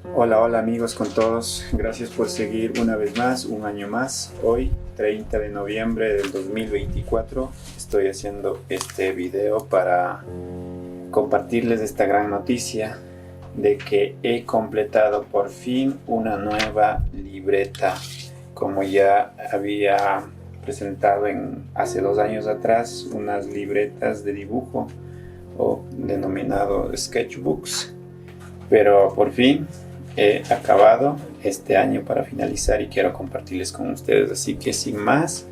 Hola, hola amigos con todos, gracias por seguir una vez más, un año más. Hoy, 30 de noviembre del 2024, estoy haciendo este video para compartirles esta gran noticia de que he completado por fin una nueva libreta. Como ya había presentado hace 2 años atrás unas libretas de dibujo o denominado sketchbooks, pero por fin he acabado este año para finalizar y quiero compartirles con ustedes. Así que sin más,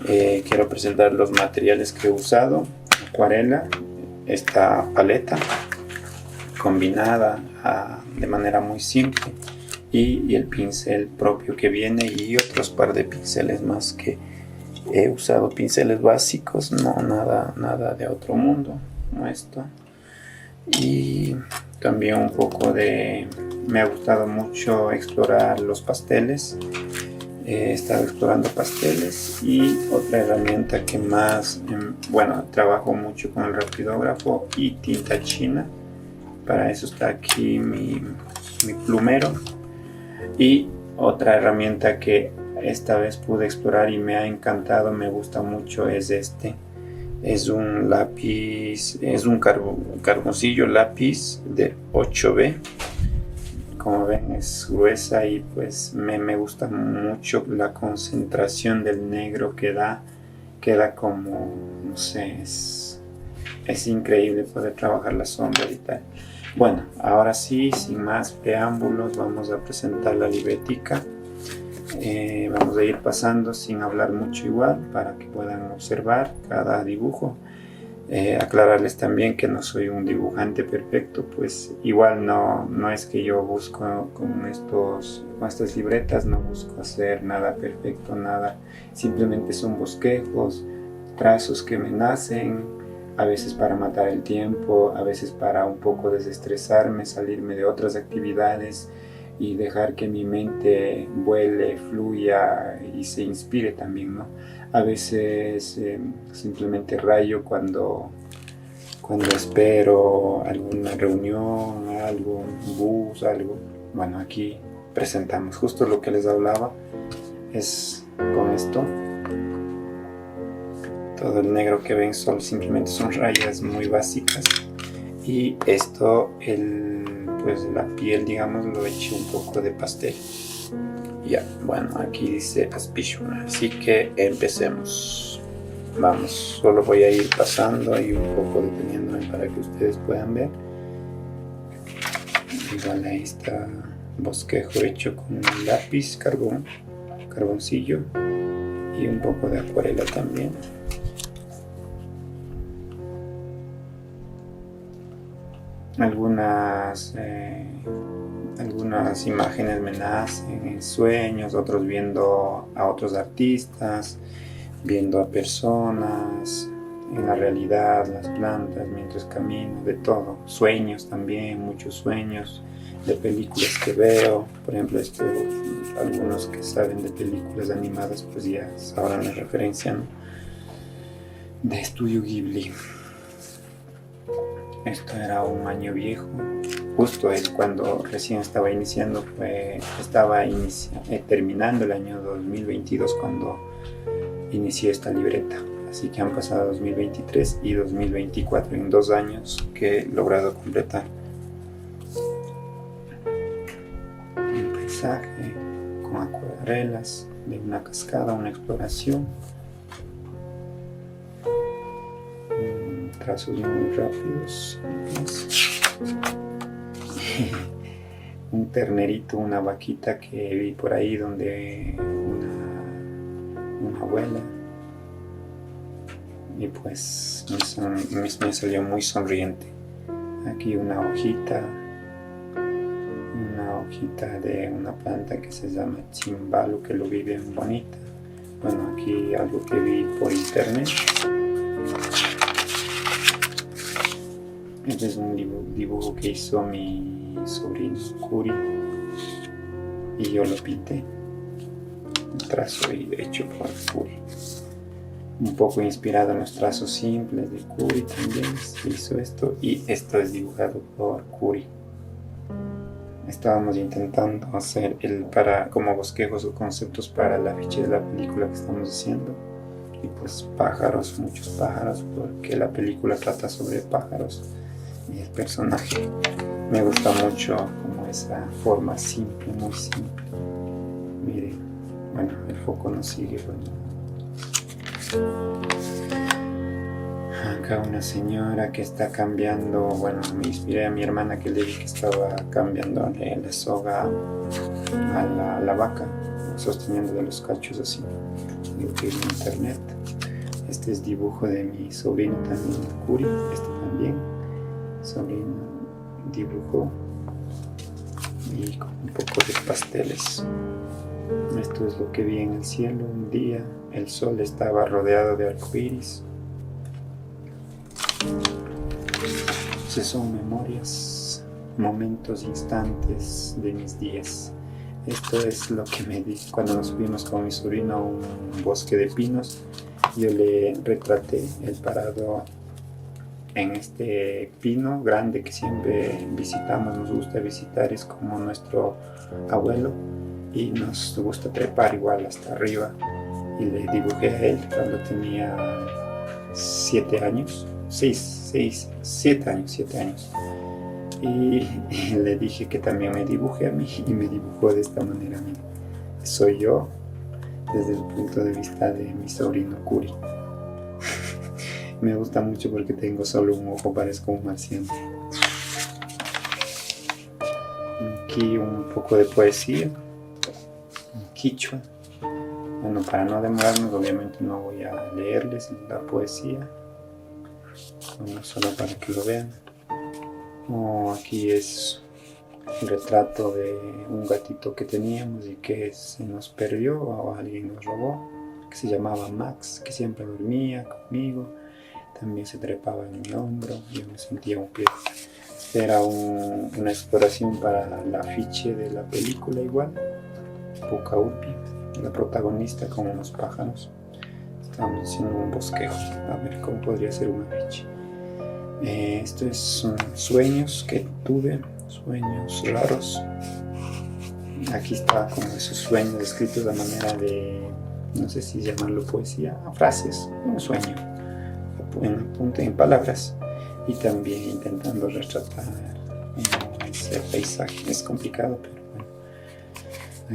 quiero presentar los materiales que he usado: acuarela, esta paleta combinada de manera muy simple, y el pincel propio que viene, y otros par de pinceles más que he usado, pinceles básicos, no nada de otro mundo, como esto. Y también un poco me ha gustado mucho explorar los pasteles. He estado explorando pasteles, y otra herramienta que más, bueno, trabajo mucho con el rapidógrafo y tinta china. Para eso está aquí mi plumero. Y otra herramienta que esta vez pude explorar y me ha encantado, me gusta mucho, es este. Es un lápiz, es un carboncillo lápiz de 8B. Como ven, es gruesa, y pues me gusta mucho la concentración del negro que da. Queda como, no sé, es increíble poder trabajar la sombra y tal. Bueno, ahora sí, sin más preámbulos, vamos a presentar la libretica. Vamos a ir pasando sin hablar mucho, igual, para que puedan observar cada dibujo. Aclararles también que no soy un dibujante perfecto, pues igual no es que yo busco con estas libretas, no busco hacer nada perfecto, nada. Simplemente son bosquejos, trazos que me nacen, a veces para matar el tiempo, a veces para un poco desestresarme, salirme de otras actividades y dejar que mi mente vuele, fluya y se inspire también, ¿no? A veces simplemente rayo cuando espero alguna reunión, algo, un bus, algo. Bueno, aquí presentamos justo lo que les hablaba, es con esto. Todo el negro que ven simplemente son rayas muy básicas, y esto, pues la piel, digamos, lo eché un poco de pastel. Ya, bueno, aquí dice Aspicion, así que empecemos. Vamos, solo voy a ir pasando y un poco deteniéndome para que ustedes puedan ver. Igual ahí está bosquejo hecho con un lápiz, carboncillo, y un poco de acuarela también. Algunas imágenes me nacen en sueños, otros viendo a otros artistas, viendo a personas, en la realidad, las plantas, mientras camino, de todo. Sueños también, muchos sueños de películas que veo. Por ejemplo, algunos que saben de películas animadas pues ya sabrán la referencia, ¿no? De Estudio Ghibli. Esto era un año viejo, justo cuando recién estaba iniciando, terminando el año 2022 cuando inicié esta libreta. Así que han pasado 2023 y 2024, en 2 años que he logrado completar. Un paisaje con acuarelas de una cascada, una exploración. Trazos muy rápidos. Un ternerito, una vaquita que vi por ahí, donde una abuela, y pues me salió muy sonriente. Aquí una hojita de una planta que se llama chimbalu, que lo vi bien bonita. Bueno, aquí algo que vi por internet. Este es un dibujo que hizo mi sobrino Curi, y yo lo pinté. Un trazo hecho por Curi. Un poco inspirado en los trazos simples de Curi también se hizo esto, y esto es dibujado por Curi. estábamos intentando hacer como bosquejos o conceptos para el afiche de la película que estamos haciendo. Y pues pájaros, muchos pájaros, porque la película trata sobre pájaros y el personaje me gusta mucho como esa forma simple, muy simple. Miren, bueno, el foco no sigue, acá una señora que está cambiando, bueno, me inspiré a mi hermana que le dije que estaba cambiando la soga a la vaca, sosteniendo de los cachos así, que en internet. Este es dibujo de mi sobrino también, Curi, este también, sobrino, dibujo y con un poco de pasteles. Esto es lo que vi en el cielo un día, el sol estaba rodeado de arcoíris. Son memorias, momentos, instantes de mis días. Esto es lo que me di cuando nos fuimos con mi sobrino a un bosque de pinos. Yo le retraté el parado en este pino grande que siempre visitamos, nos gusta visitar, es como nuestro abuelo y nos gusta trepar igual hasta arriba. Y le dibujé a él cuando tenía 7 años. 7 años. Y le dije que también me dibuje a mí y me dibujó de esta manera a mí. Soy yo desde el punto de vista de mi sobrino Curi. Me gusta mucho porque tengo solo un ojo, parezco un marciano. Aquí un poco de poesía, en quichua. Bueno, para no demorarnos, obviamente no voy a leerles la poesía. Bueno, solo para que lo vean. Aquí es un retrato de un gatito que teníamos y que se nos perdió o alguien nos robó, que se llamaba Max, que siempre dormía conmigo, también se trepaba en mi hombro y yo me sentía un pie. Era una exploración para el afiche de la película igual, Pucaupi, la protagonista con unos pájaros. Estábamos haciendo un bosquejo, a ver cómo podría ser un afiche. Esto es sueños que tuve, sueños raros. Aquí está como esos sueños escritos de manera de, no sé si llamarlo poesía, frases, un sueño, en palabras, y también intentando retratar ese paisaje. Es complicado, pero bueno.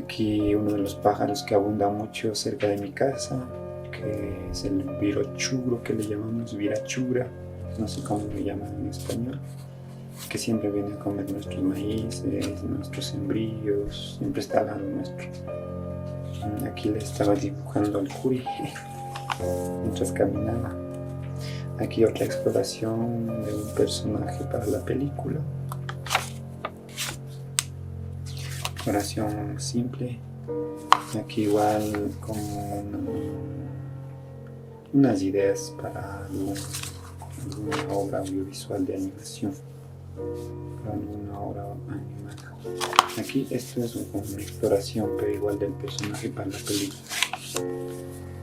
Aquí uno de los pájaros que abunda mucho cerca de mi casa, que es el virochuro, que le llamamos virachura, no sé cómo lo llaman en español, que siempre viene a comer nuestros maíces, nuestros sembrillos, siempre está al lado nuestro. Aquí le estaba dibujando al Curi mientras caminaba. Aquí otra exploración de un personaje para la película. Exploración simple. Aquí igual como unas ideas para alguna obra audiovisual de animación, para alguna obra animada. Aquí esto es una exploración, pero igual del personaje para la película,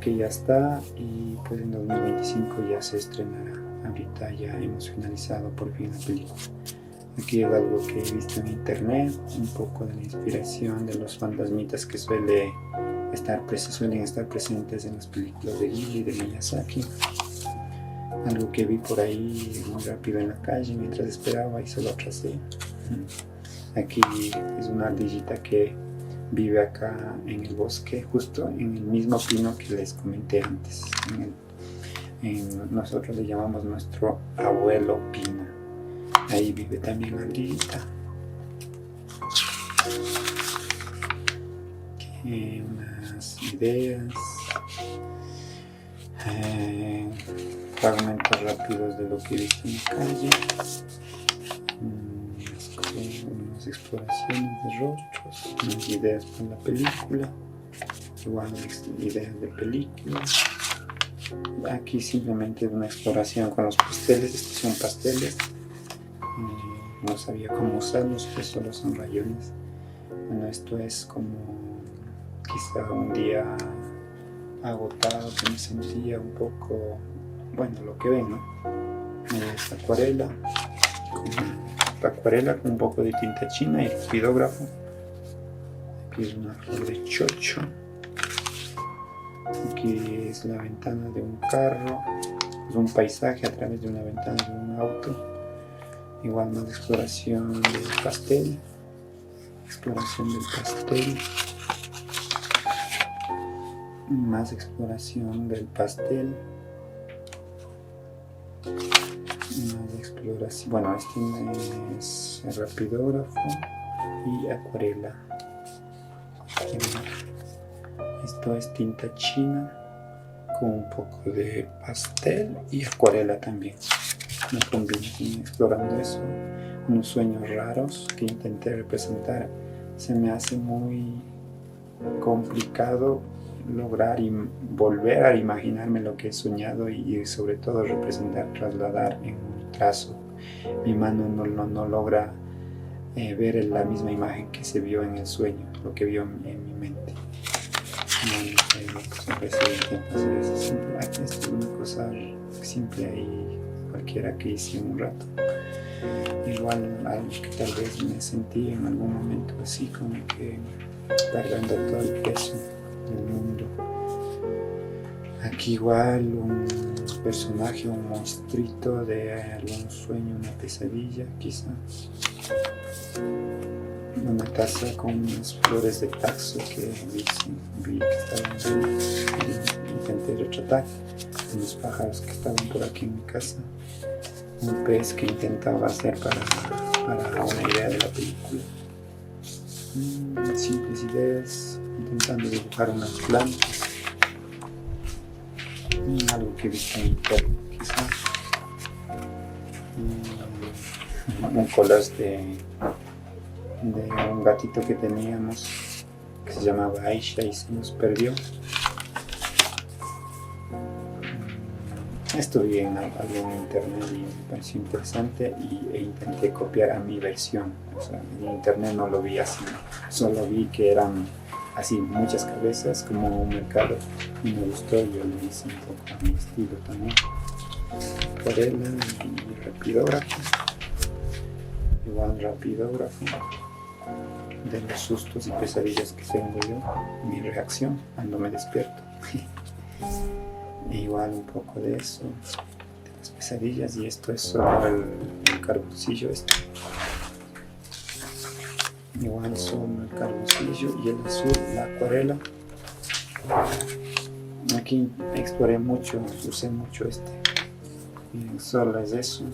que ya está, y pues en 2025 ya se estrenará. Ahorita ya hemos finalizado por fin la película. Aquí es algo que he visto en internet, un poco de la inspiración de los fantasmitas que suelen estar presentes en las películas de Ghibli, de Miyazaki. Algo que vi por ahí muy rápido en la calle mientras esperaba y se lo tracé. Aquí es una ardillita que vive acá en el bosque, justo en el mismo pino que les comenté antes. Nosotros le llamamos nuestro abuelo pino. Ahí vive también la ardillita. Unas ideas. Fragmentos rápidos de lo que he visto en la calle. Unas exploraciones de rostros, unas ideas para la película, igual ideas de película. Aquí simplemente una exploración con los pasteles. Estos son pasteles, no sabía cómo usarlos, pues solo son rayones. Bueno, esto es como quizá un día agotado, que me sentía un poco, bueno, lo que ven, ¿no? Esta acuarela con acuarela con un poco de tinta china y rapidógrafo. Aquí es una flor de chocho. Aquí es la ventana de un carro. Es un paisaje a través de una ventana de un auto. Igual más exploración del pastel. Exploración del pastel. Más exploración del pastel. Más exploración. Bueno, este es el rapidógrafo y acuarela. Esto es tinta china con un poco de pastel y acuarela también. Me combiné explorando eso, unos sueños raros que intenté representar. Se me hace muy complicado lograr y volver a imaginarme lo que he soñado y sobre todo representar, trasladar en un trazo. Mi mano no logra ver la misma imagen que se vio en el sueño, lo que vio en mi mente. Aquí es una cosa simple y cualquiera que hice en un rato. Igual algo que tal vez me sentí en algún momento así como que cargando todo el peso del mundo. Aquí igual un personaje, un monstruito de algún sueño, una pesadilla quizá. Una taza con unas flores de taxo que vi que estaban ahí y intenté retratar. Unos pájaros que estaban por aquí en mi casa. Un pez que intentaba hacer para una idea de la película. Simples ideas, intentando dibujar unas plantas. Algo que he visto en internet quizás. Un collage de un gatito que teníamos que se llamaba Aisha y se nos perdió. Esto vi en algo en internet y me pareció interesante e intenté copiar a mi versión. O sea, en internet no lo vi así, solo vi que eran así muchas cabezas como un mercado y me gustó. Yo lo hice un poco a mi estilo también. Acuarela y rapidógrafo. Igual rapidógrafo de los sustos y pesadillas que tengo yo, mi reacción cuando me despierto. E igual un poco de eso, de las pesadillas, y esto es solo el carboncillo este. Igual solo el carboncillo y el azul, la acuarela. Aquí exploré mucho, usé mucho este. Y solo es eso.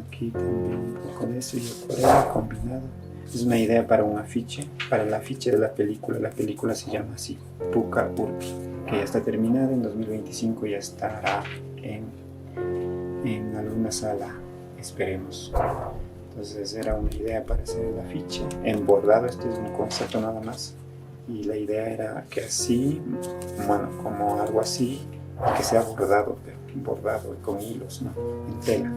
Aquí también un poco de eso y acuarela combinado. Es una idea para un afiche, para el afiche de la película. La película se llama así, Puka Urpi, que ya está terminada, en 2025 ya estará en alguna sala, esperemos. Entonces era una idea para hacer el afiche, en bordado. Este es un concepto nada más. Y la idea era que así, bueno, como algo así, que sea bordado, pero bordado con hilos, ¿no? En tela.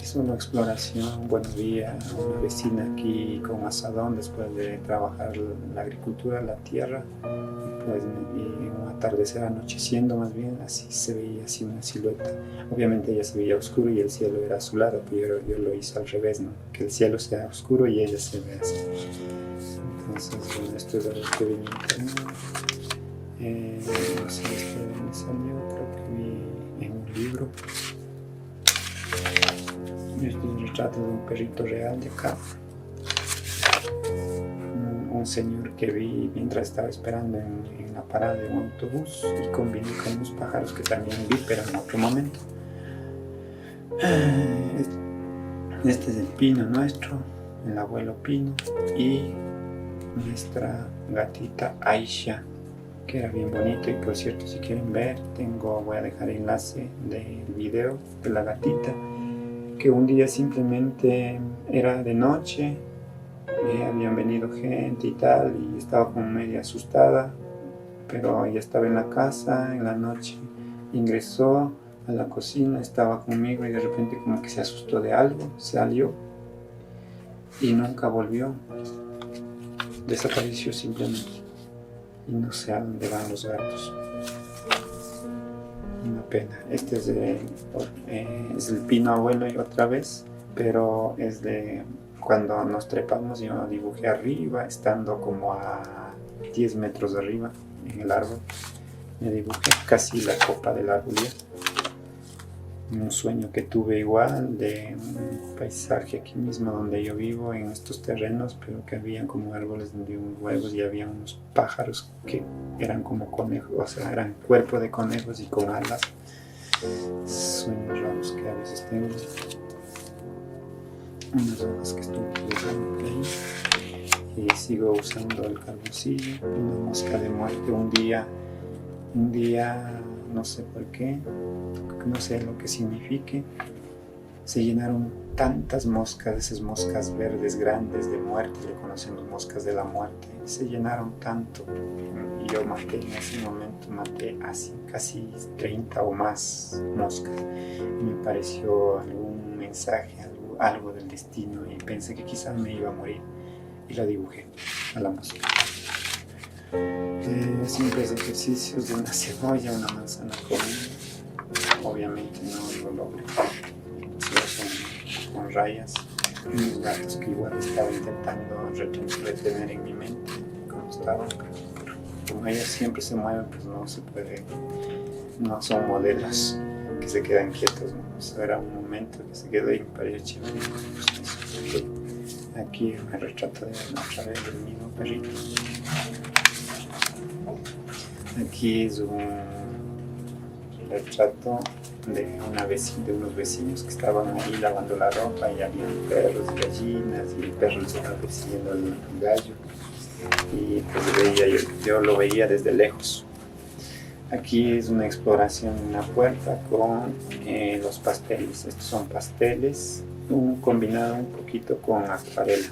Es una exploración. Buenos días, una vecina aquí con asadón después de trabajar la agricultura, la tierra, pues, y un atardecer anocheciendo más bien, así se veía así una silueta. Obviamente ella se veía oscuro y el cielo era azulado, pero yo lo hice al revés, ¿no? Que el cielo sea oscuro y ella se ve así. Entonces, bueno, esto es algo que vi en internet. No sé, esto me salió, creo que vi en un libro. Este es un retrato de un perrito real de acá. Un señor que vi mientras estaba esperando en la parada de un autobús, y combiné con unos pájaros que también vi, pero en otro momento. Este es el pino nuestro, el abuelo Pino, y nuestra gatita Aisha, que era bien bonito. Y por cierto, si quieren ver, voy a dejar el enlace del video de la gatita, que un día simplemente era de noche, habían venido gente y tal, y estaba como media asustada, pero ella estaba en la casa. En la noche ingresó a la cocina, estaba conmigo, y de repente como que se asustó de algo, salió y nunca volvió, desapareció simplemente. Y no sé a dónde van los gatos. Una pena. Este es el pino abuelo y otra vez, pero es de cuando nos trepamos. Yo dibujé arriba, estando como a 10 metros de arriba en el árbol. Me dibujé casi la copa del árbol ya. Un sueño que tuve igual de un paisaje aquí mismo donde yo vivo, en estos terrenos, pero que habían como árboles de huevos y había unos pájaros que eran como conejos, o sea, eran cuerpo de conejos y con alas. Sueños raros que a veces tengo. Unas hojas que estuve dibujando por ahí. Y sigo usando el carboncillo. Una mosca de muerte. Un día, no sé por qué, no sé lo que signifique, se llenaron tantas moscas, esas moscas verdes grandes de muerte, le conocemos moscas de la muerte, se llenaron tanto, y yo maté en ese momento, así casi 30 o más moscas, y me pareció algún mensaje, algo del destino, y pensé que quizás me iba a morir, y la dibujé a la mosca. Simples ejercicios de una cebolla, una manzana común. Obviamente no lo logré. Solo son con rayas. Unos gatos que igual estaba intentando retener en mi mente. Como ellos siempre se mueven, pues no se puede. No son modelos que se quedan quietos, ¿no? Eso era un momento que se quedó y me pareció chévere. Pues, aquí me retrato otra vez del mismo perrito. Aquí es un retrato de unos vecinos que estaban ahí lavando la ropa y había perros y gallinas y el perro estaba persiguiendo al gallo y pues yo lo veía desde lejos. Aquí es una exploración de una puerta con los pasteles. Estos son pasteles combinado un poquito con acuarela.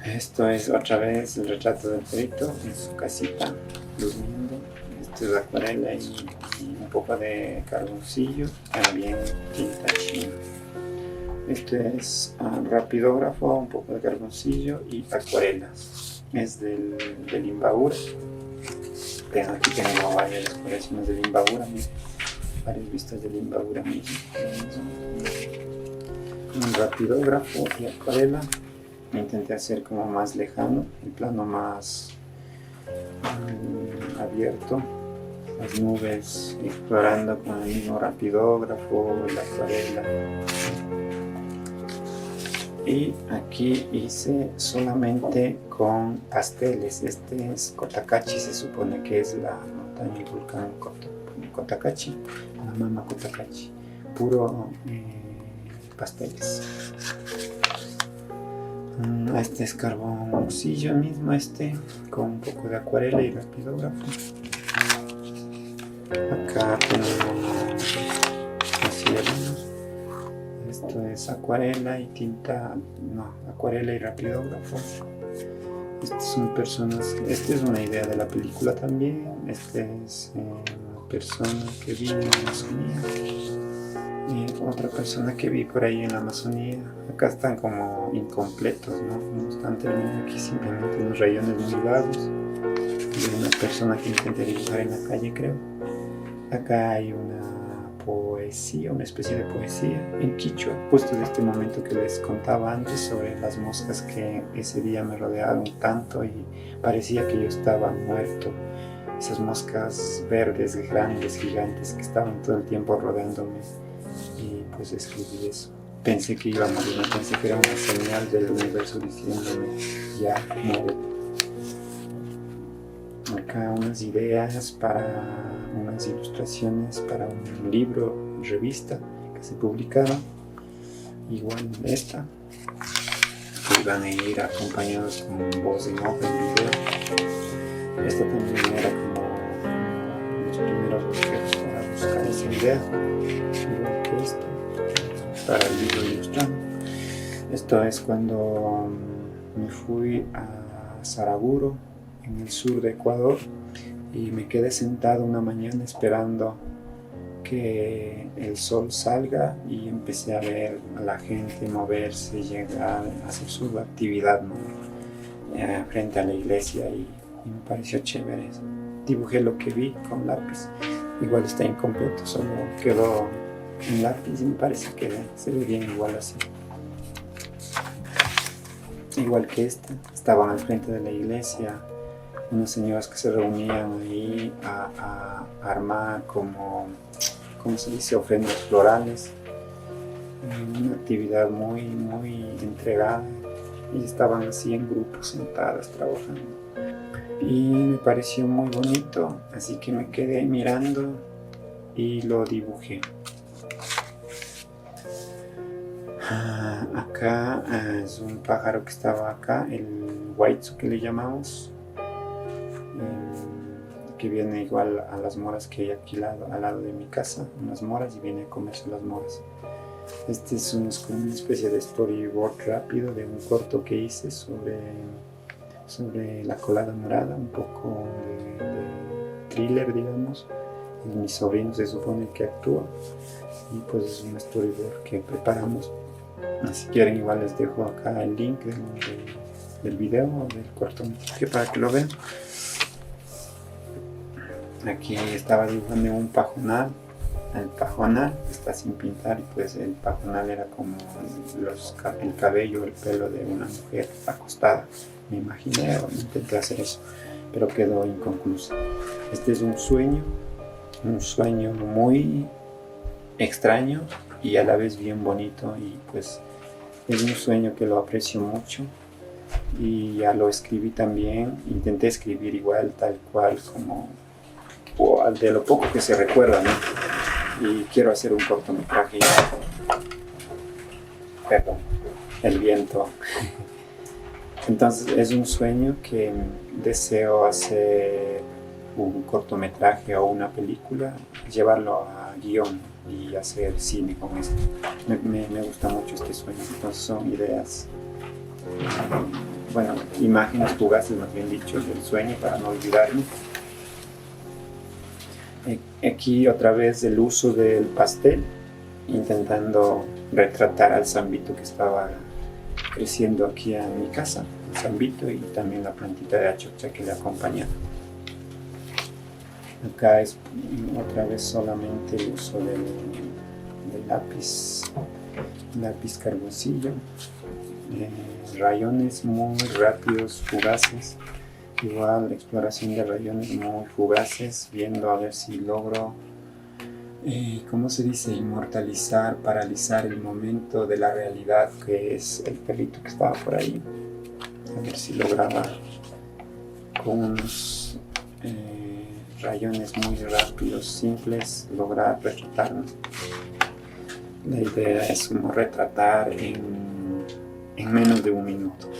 Esto es otra vez el retrato del perrito en su casita, durmiendo. Esto es acuarela y un poco de carboncillo, también tinta china. Este es rapidógrafo, un poco de carboncillo y acuarelas. Es del Imbabura. Aquí tengo varias colecciones del Imbabura, varias vistas del Imbabura mismo. Un rapidógrafo y acuarela. Intenté hacer como más lejano, el plano más abierto, las nubes, explorando con el mismo rapidógrafo, la acuarela. Y aquí hice solamente con pasteles. Este es Cotacachi, se supone que es la montaña y volcán Cotacachi, la Mama Cotacachi, puro pasteles. Este es carboncillo mismo, con un poco de acuarela y rapidógrafo. Acá tenemos así de esto es acuarela y acuarela y rapidógrafo. Estas son personas, esta es una idea de la película también. Esta es una persona que vive en la Amazonía. Otra persona que vi por ahí en la Amazonía. Acá están como incompletos, ¿no? Están terminando aquí simplemente unos rayones muy vagos de una persona que intenté dibujar en la calle, creo. Acá hay una poesía, una especie de poesía en quichua, justo de este momento que les contaba antes sobre las moscas que ese día me rodearon tanto y parecía que yo estaba muerto. Esas moscas verdes, grandes, gigantes que estaban todo el tiempo rodeándome. Y pues escribí eso. Pensé que iba a morir, pensé que era una señal del universo diciéndome, ya muere. Acá unas ideas unas ilustraciones para un libro, revista que se publicaron. Igual esta, que van a ir acompañados con voz en off en video. Esta también era como los primeros objetos para buscar esa idea. Igual que esto, para el libro ilustrado. Esto es cuando me fui a Saraguro, en el sur de Ecuador, y me quedé sentado una mañana esperando que el sol salga y empecé a ver a la gente moverse, llegar a hacer su actividad, ¿no? Frente a la iglesia y me pareció chévere. Dibujé lo que vi con lápiz. Igual está incompleto, solo quedó en lápiz y me parece que se ve bien igual así. Igual que estaban al frente de la iglesia unas señoras que se reunían ahí a armar como, ¿cómo se dice?, ofrendas florales. Una actividad muy entregada, y estaban así en grupos sentadas trabajando, y me pareció muy bonito, así que me quedé mirando y lo dibujé. Acá es un pájaro que estaba acá, el huayzu que le llamamos, que viene igual a las moras que hay aquí al lado de mi casa, unas moras, y viene a comerse las moras. Este es como una especie de storyboard rápido de un corto que hice sobre la colada morada, un poco de thriller, digamos. Y mi sobrino se supone que actúa, y pues es un storyboard que preparamos. Si quieren, igual les dejo acá el link del video o del cortometraje para que lo vean. Aquí estaba dibujando un pajonal. El pajonal está sin pintar, y pues el pajonal era como el cabello, el pelo de una mujer acostada. Me imaginé, o intenté hacer eso, pero quedó inconcluso. Este es un sueño muy extraño y a la vez bien bonito, y pues es un sueño que lo aprecio mucho, y ya lo escribí también. Intenté escribir igual, tal cual, como de lo poco que se recuerda, ¿no? Y quiero hacer un cortometraje. Perdón, el viento. Entonces es un sueño que deseo hacer un cortometraje o una película, llevarlo a guión y hacer cine con esto. Me gusta mucho este sueño. Entonces son ideas, bueno, imágenes fugaces, más bien dicho, del sueño, para no olvidarme. Aquí otra vez el uso del pastel, intentando retratar al zambito que estaba creciendo aquí en mi casa, el zambito, y también la plantita de achocha que le acompañaba. Acá es otra vez solamente el uso del lápiz carboncillo, rayones muy rápidos, fugaces. Igual exploración de rayones muy fugaces, viendo a ver si logro, ¿cómo se dice?, inmortalizar, paralizar el momento de la realidad, que es el perrito que estaba por ahí. A ver si lograba con unos rayones muy rápidos, simples, lograr retratarlo. La idea es como retratar en menos de un minuto.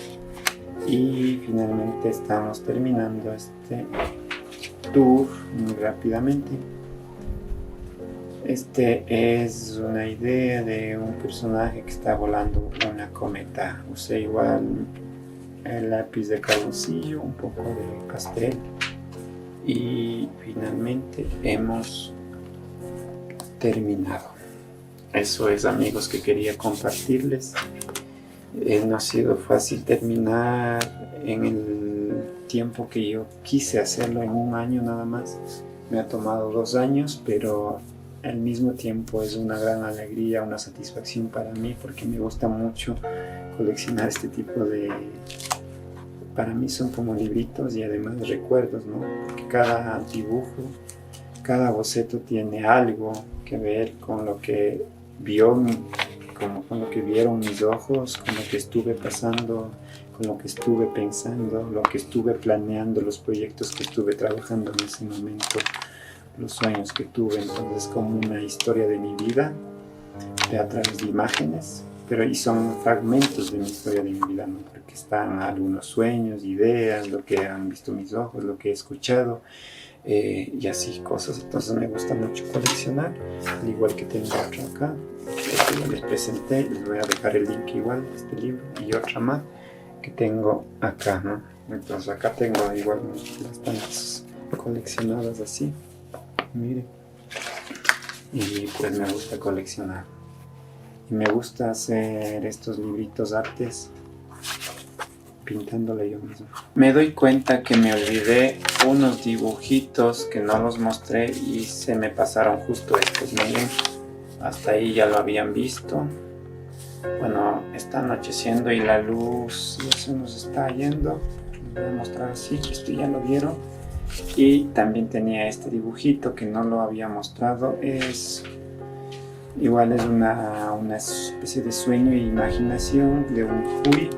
Y finalmente estamos terminando este tour muy rápidamente. Este es una idea de un personaje que está volando una cometa. Usé igual el lápiz de carboncillo, un poco de pastel, y finalmente hemos terminado. Eso es, amigos, que quería compartirles. No ha sido fácil terminar en el tiempo que yo quise hacerlo, en un año nada más. Me ha tomado 2 años, pero al mismo tiempo es una gran alegría, una satisfacción para mí, porque me gusta mucho coleccionar este tipo de... Para mí son como libritos y además recuerdos, ¿no? Porque cada dibujo, cada boceto tiene algo que ver con lo que con lo que vieron mis ojos, con lo que estuve pasando, con lo que estuve pensando, lo que estuve planeando, los proyectos que estuve trabajando en ese momento, los sueños que tuve. Entonces, como una historia de mi vida a través de imágenes, y son fragmentos de mi historia de mi vida, ¿no? Porque están algunos sueños, ideas, lo que han visto mis ojos, lo que he escuchado, y así cosas. Entonces me gusta mucho coleccionar, al igual que tengo otro acá. Ya les presenté, les voy a dejar el link igual de este libro, y otra más que tengo acá, ¿no? Entonces acá tengo igual bastantes coleccionadas así, miren, y pues me gusta coleccionar, y me gusta hacer estos libritos artes pintándole yo mismo. Me doy cuenta que me olvidé unos dibujitos que no los mostré y se me pasaron justo estos, miren. Hasta ahí ya lo habían visto. Bueno, está anocheciendo y la luz ya se nos está yendo. Les voy a mostrar así, que esto ya lo vieron. Y también tenía este dibujito que no lo había mostrado. Igual es una especie de sueño e imaginación de un cuy,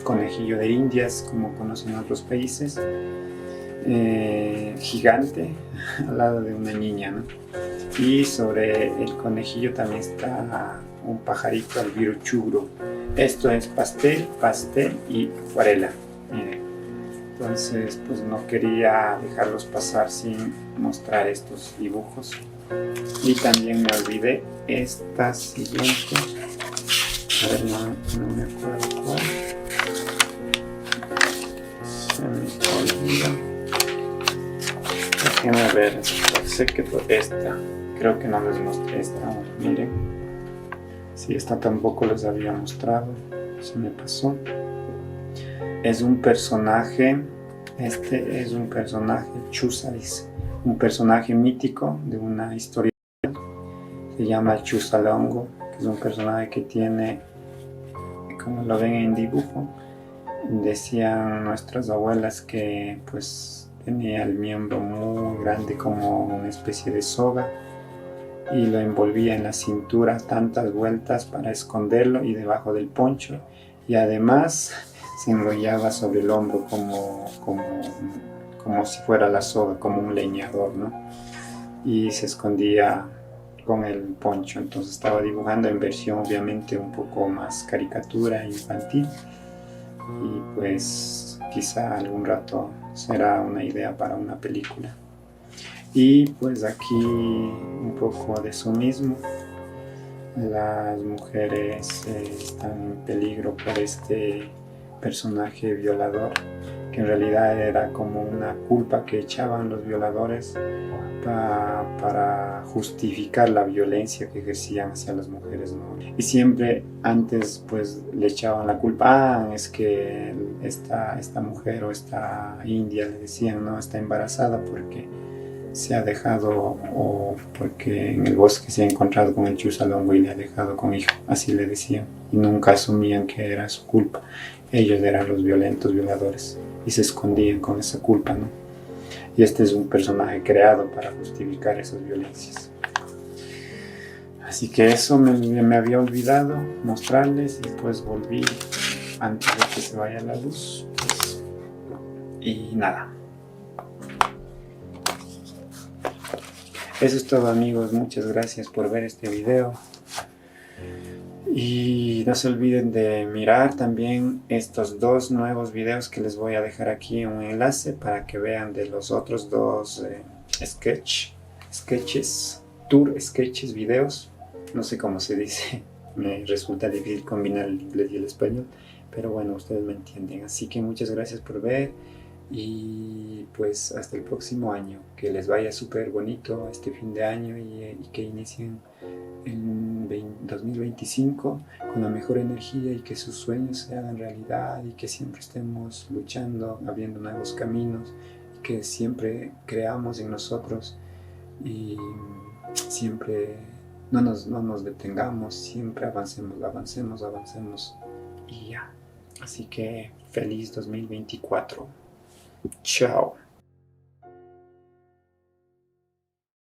conejillo de Indias, como conocen en otros países, gigante, al lado de una niña, ¿no? Y sobre el conejillo también está un pajarito, el viruchugro. Esto es pastel y acuarela. Miren. Entonces, pues no quería dejarlos pasar sin mostrar estos dibujos. Y también me olvidé esta siguiente. A ver, no me acuerdo cuál. Se me olvida. Déjenme ver. Sé que esta. Creo que no les mostré esta. Miren. Sí, esta tampoco les había mostrado. Se me pasó. Es un personaje. Este es un personaje Chusaris. Un personaje mítico de una historia. Se llama Chusalongo, que es un personaje que tiene, como lo ven en dibujo, decían nuestras abuelas que pues tenía el miembro muy grande como una especie de soga y lo envolvía en la cintura tantas vueltas para esconderlo y debajo del poncho, y además se enrollaba sobre el hombro como si fuera la soga, como un leñador, ¿no? Y se escondía con el poncho. Entonces estaba dibujando en versión obviamente un poco más caricatura infantil, y pues quizá algún rato será una idea para una película. Y pues aquí un poco de eso mismo. Las mujeres están en peligro por este personaje violador, que en realidad era como una culpa que echaban los violadores para justificar la violencia que ejercían hacia las mujeres, ¿no? Y siempre antes pues le echaban la culpa, es que esta mujer o esta india, le decían, ¿no? Está embarazada porque se ha dejado, o porque en el bosque se ha encontrado con el Chusalongo y le ha dejado con hijo, así le decían, y nunca asumían que era su culpa. Ellos eran los violentos violadores y se escondían con esa culpa, ¿no? Y este es un personaje creado para justificar esas violencias. Así que eso me había olvidado mostrarles, y pues volví antes de que se vaya la luz. Y nada. Eso es todo, amigos. Muchas gracias por ver este video. Y no se olviden de mirar también estos dos nuevos videos que les voy a dejar aquí un enlace para que vean de los otros dos sketches, videos. No sé cómo se dice, me resulta difícil combinar el inglés y el español, pero bueno, ustedes me entienden. Así que muchas gracias por ver y pues hasta el próximo año. Que les vaya súper bonito este fin de año y que inicien en 2025 con la mejor energía y que sus sueños se hagan realidad y que siempre estemos luchando, abriendo nuevos caminos y que siempre creamos en nosotros y siempre no nos detengamos, siempre avancemos y ya. Así que feliz 2024. Chao.